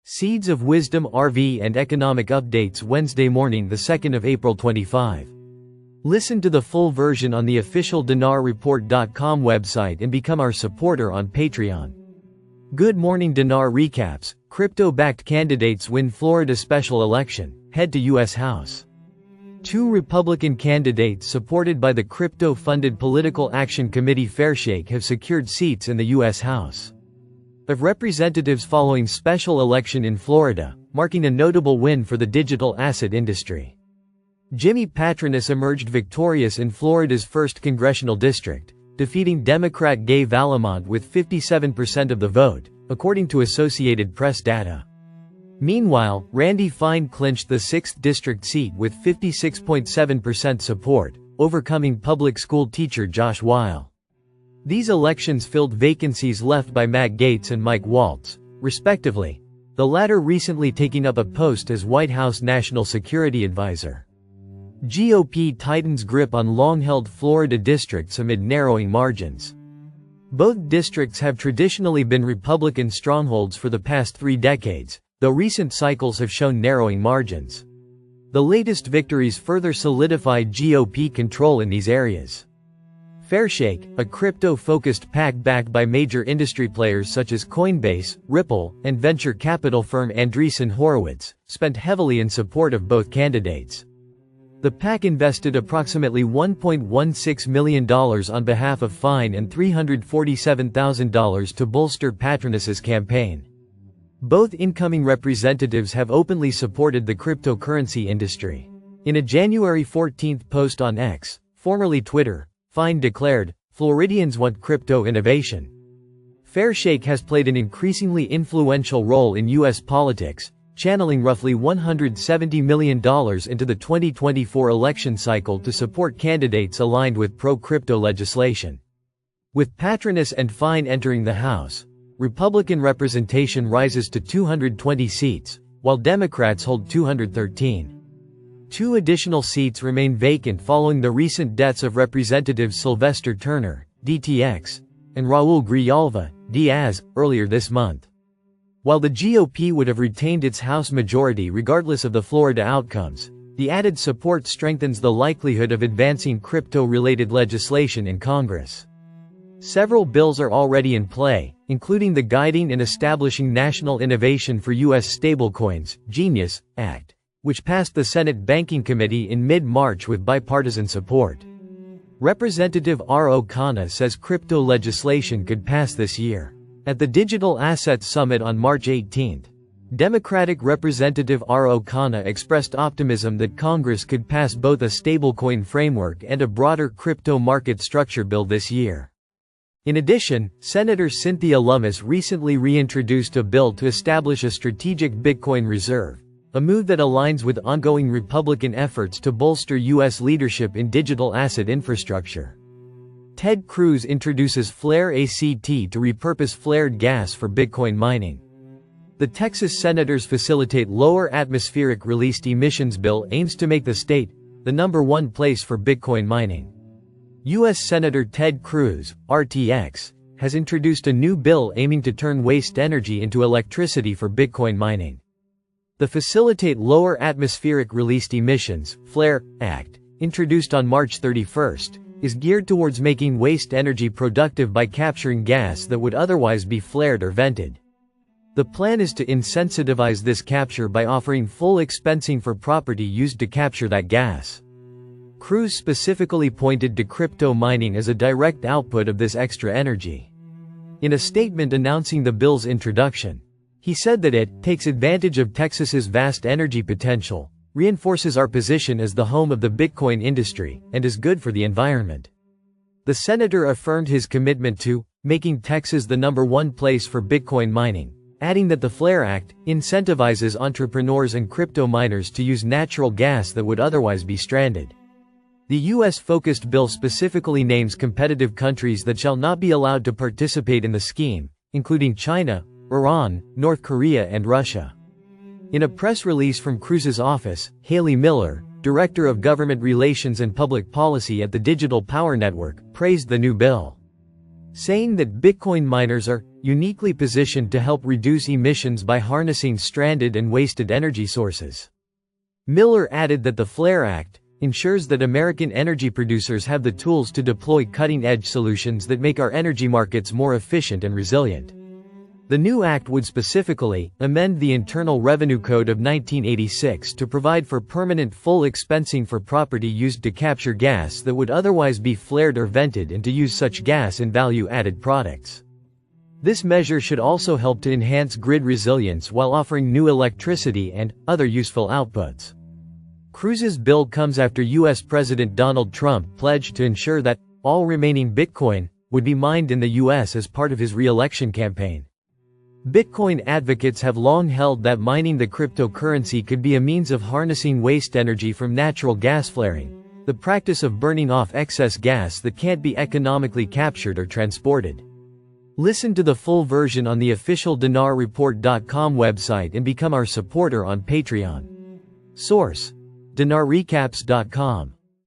Seeds of Wisdom RV and Economic Updates Wednesday morning, the 2nd of April 25. Listen to the full version on the official dinarreport.com website and become our supporter on Patreon. Good morning. Dinar recaps: crypto-backed candidates win Florida special election, head to U.S. House. Two Republican candidates supported by the crypto-funded Political Action Committee Fairshake have secured seats in the U.S. House of Representatives following special election in Florida, marking a notable win for the digital asset industry. Jimmy Patronis emerged victorious in Florida's 1st congressional district, defeating Democrat Gay Valamont with 57% of the vote, according to Associated Press data. Meanwhile, Randy Fine clinched the 6th district seat with 56.7% support, overcoming public school teacher Josh Weil. These elections filled vacancies left by Matt Gaetz and Mike Waltz, respectively, the latter recently taking up a post as White House National Security Advisor. GOP tightens grip on long-held Florida districts amid narrowing margins. Both districts have traditionally been Republican strongholds for the past 3 decades, though recent cycles have shown narrowing margins. The latest victories further solidified GOP control in these areas. Fairshake, a crypto-focused PAC backed by major industry players such as Coinbase, Ripple, and venture capital firm Andreessen Horowitz, spent heavily in support of both candidates. The PAC invested approximately $1.16 million on behalf of Fine and $347,000 to bolster Patronis's campaign. Both incoming representatives have openly supported the cryptocurrency industry. In a January 14 post on X, formerly Twitter, Fine declared, "Floridians want crypto innovation." Fairshake has played an increasingly influential role in U.S. politics, channeling roughly $170 million into the 2024 election cycle to support candidates aligned with pro-crypto legislation. With Patronis and Fine entering the House, Republican representation rises to 220 seats, while Democrats hold 213. 2 additional seats remain vacant following the recent deaths of Representatives Sylvester Turner, DTX, and Raul Grijalva, Diaz, earlier this month. While the GOP would have retained its House majority regardless of the Florida outcomes, the added support strengthens the likelihood of advancing crypto-related legislation in Congress. Several bills are already in play, including the Guiding and Establishing National Innovation for U.S. Stablecoins, GENIUS, Act, which passed the Senate Banking Committee in mid-March with bipartisan support. Representative R. Khanna says crypto legislation could pass this year. At the Digital Assets Summit on March 18, Democratic Representative R. Khanna expressed optimism that Congress could pass both a stablecoin framework and a broader crypto market structure bill this year. In addition, Senator Cynthia Lummis recently reintroduced a bill to establish a strategic Bitcoin reserve, a move that aligns with ongoing Republican efforts to bolster U.S. leadership in digital asset infrastructure. Ted Cruz introduces Flare ACT to repurpose flared gas for Bitcoin mining. The Texas Senators Facilitate Lower Atmospheric Released Emissions bill aims to make the state the #1 place for Bitcoin mining. U.S. Senator Ted Cruz, RTX, has introduced a new bill aiming to turn waste energy into electricity for Bitcoin mining. The Facilitate Lower Atmospheric Released Emissions (FLARE) Act, introduced on March 31, is geared towards making waste energy productive by capturing gas that would otherwise be flared or vented. The plan is to incentivize this capture by offering full expensing for property used to capture that gas. Cruz specifically pointed to crypto mining as a direct output of this extra energy. In a statement announcing the bill's introduction, he said that it takes advantage of Texas's vast energy potential, reinforces our position as the home of the Bitcoin industry, and is good for the environment. The senator affirmed his commitment to making Texas the #1 place for Bitcoin mining, adding that the FLARE Act incentivizes entrepreneurs and crypto miners to use natural gas that would otherwise be stranded. The U.S.-focused bill specifically names competitive countries that shall not be allowed to participate in the scheme, including China, Iran, North Korea and Russia. In a press release from Cruz's office, Haley Miller, Director of Government Relations and Public Policy at the Digital Power Network, praised the new bill. saying that Bitcoin miners are uniquely positioned to help reduce emissions by harnessing stranded and wasted energy sources. Miller added that the FLARE Act ensures that American energy producers have the tools to deploy cutting-edge solutions that make our energy markets more efficient and resilient. The new act would specifically amend the Internal Revenue Code of 1986 to provide for permanent full expensing for property used to capture gas that would otherwise be flared or vented, and to use such gas in value-added products. This measure should also help to enhance grid resilience while offering new electricity and other useful outputs. Cruz's bill comes after U.S. President Donald Trump pledged to ensure that all remaining Bitcoin would be mined in the U.S. as part of his re-election campaign. Bitcoin advocates have long held that mining the cryptocurrency could be a means of harnessing waste energy from natural gas flaring, the practice of burning off excess gas that can't be economically captured or transported. Listen to the full version on the official dinarreport.com website and become our supporter on Patreon. Source: dinarrecaps.com